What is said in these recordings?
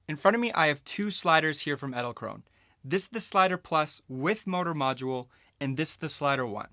In front of me, I have two sliders here from Edelkrone. This is the SliderPlus with motor module, and this is the SliderOne.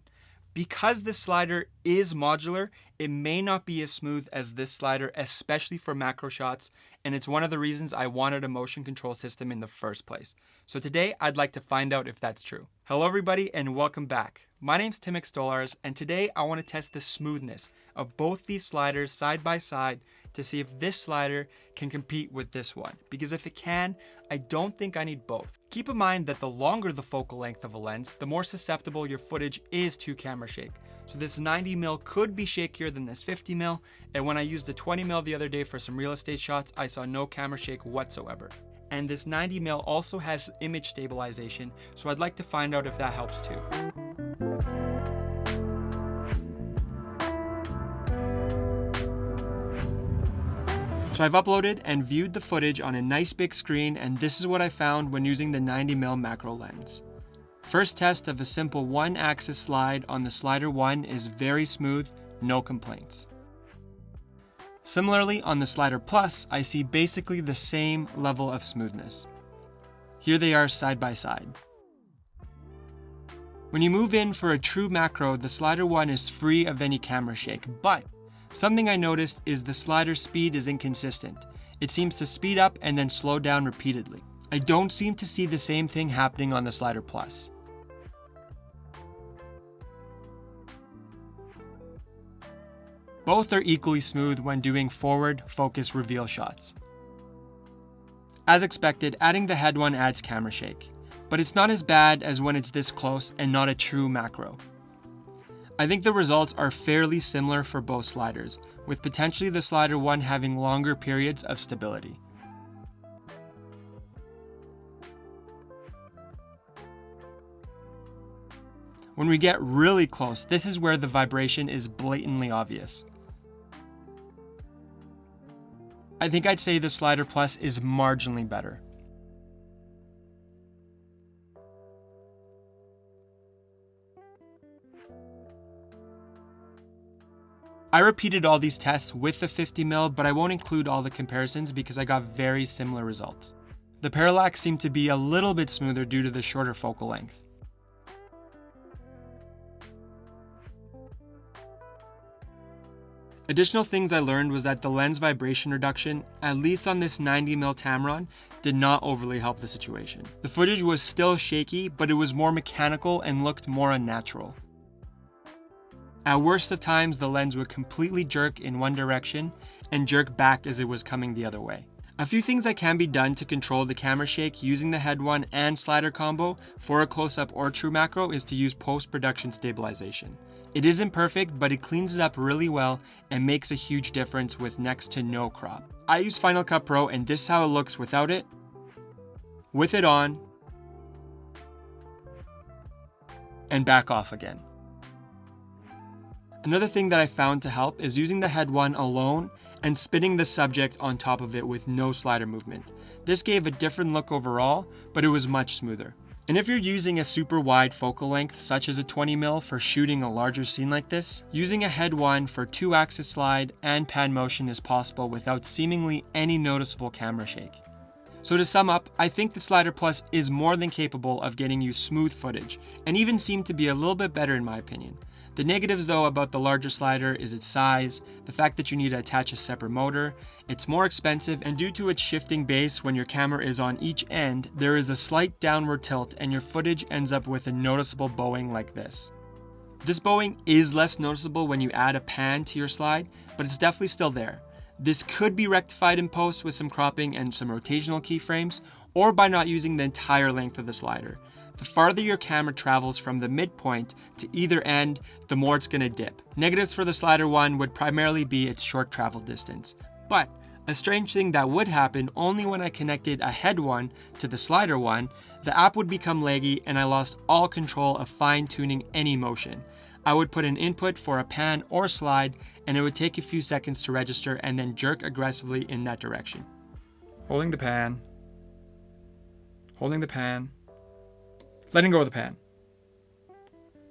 Because this slider is modular, it may not be as smooth as this slider, especially for macro shots, and it's one of the reasons I wanted a motion control system in the first place. So today, I'd like to find out if that's true. Hello everybody, and welcome back. My name's Tim Stolars, and today I want to test the smoothness of both these sliders side by side to see if this slider can compete with this one. Because if it can, I don't think I need both. Keep in mind that the longer the focal length of a lens, the more susceptible your footage is to camera shake. So this 90mm could be shakier than this 50mm, and when I used a 20mm the other day for some real estate shots, I saw no camera shake whatsoever. And this 90mm also has image stabilization, so I'd like to find out if that helps too. So I've uploaded and viewed the footage on a nice big screen, and this is what I found when using the 90mm macro lens. First test of a simple one-axis slide on the SliderOne is very smooth, no complaints. Similarly, on the SliderPlus, I see basically the same level of smoothness. Here they are side by side. When you move in for a true macro, the SliderOne is free of any camera shake, but something I noticed is the slider speed is inconsistent. It seems to speed up and then slow down repeatedly. I don't seem to see the same thing happening on the SliderPlus. Both are equally smooth when doing forward focus reveal shots. As expected, adding the HeadOne adds camera shake, but it's not as bad as when it's this close and not a true macro. I think the results are fairly similar for both sliders, with potentially the SliderOne having longer periods of stability. When we get really close, this is where the vibration is blatantly obvious. I think I'd say the SliderPlus is marginally better. I repeated all these tests with the 50mm, but I won't include all the comparisons because I got very similar results. The parallax seemed to be a little bit smoother due to the shorter focal length. Additional things I learned was that the lens vibration reduction, at least on this 90mm Tamron, did not overly help the situation. The footage was still shaky, but it was more mechanical and looked more unnatural. At worst of times, the lens would completely jerk in one direction and jerk back as it was coming the other way. A few things that can be done to control the camera shake using the HeadOne and slider combo for a close-up or true macro is to use post-production stabilization. It isn't perfect, but it cleans it up really well and makes a huge difference with next to no crop. I use Final Cut Pro, and this is how it looks without it, with it on, and back off again. Another thing that I found to help is using the HeadOne alone and spinning the subject on top of it with no slider movement. This gave a different look overall, but it was much smoother. And if you're using a super wide focal length, such as a 20mm for shooting a larger scene like this, using a HeadOne for 2-axis slide and pan motion is possible without seemingly any noticeable camera shake. So to sum up, I think the SliderPlus is more than capable of getting you smooth footage, and even seemed to be a little bit better in my opinion. The negatives though about the larger slider is its size, the fact that you need to attach a separate motor, it's more expensive, and due to its shifting base when your camera is on each end, there is a slight downward tilt and your footage ends up with a noticeable bowing like this. This bowing is less noticeable when you add a pan to your slide, but it's definitely still there. This could be rectified in post with some cropping and some rotational keyframes, or by not using the entire length of the slider. The farther your camera travels from the midpoint to either end, the more it's going to dip. Negatives for the SliderOne would primarily be its short travel distance. But a strange thing that would happen only when I connected a HeadOne to the SliderOne, the app would become laggy and I lost all control of fine-tuning any motion. I would put an input for a pan or slide and it would take a few seconds to register and then jerk aggressively in that direction. Holding the pan. Holding the pan. Letting go of the pan.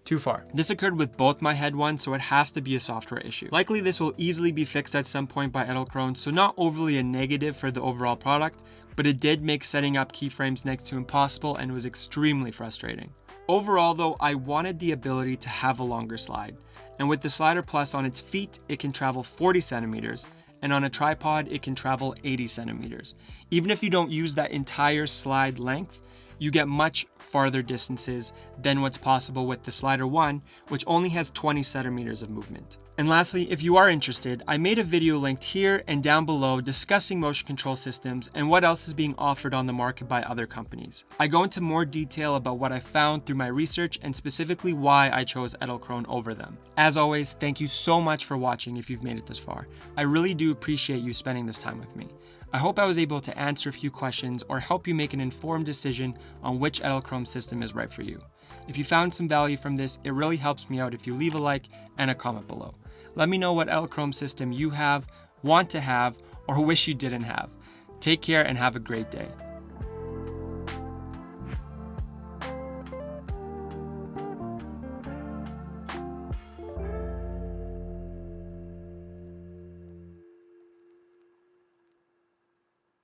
Too far. This occurred with both my HeadOne, so it has to be a software issue. Likely this will easily be fixed at some point by Edelkrone, so not overly a negative for the overall product, but it did make setting up keyframes next to impossible and was extremely frustrating. Overall though, I wanted the ability to have a longer slide, and with the SliderPlus on its feet, it can travel 40 centimeters, and on a tripod, it can travel 80 centimeters. Even if you don't use that entire slide length, you get much farther distances than what's possible with the SliderOne, which only has 20 centimeters of movement. And lastly, if you are interested, I made a video linked here and down below discussing motion control systems and what else is being offered on the market by other companies. I go into more detail about what I found through my research and specifically why I chose Edelkrone over them. As always, thank you so much for watching if you've made it this far. I really do appreciate you spending this time with me. I hope I was able to answer a few questions or help you make an informed decision on which Edelkrone system is right for you. If you found some value from this, it really helps me out if you leave a like and a comment below. Let me know what Edelkrone system you have, want to have, or wish you didn't have. Take care and have a great day.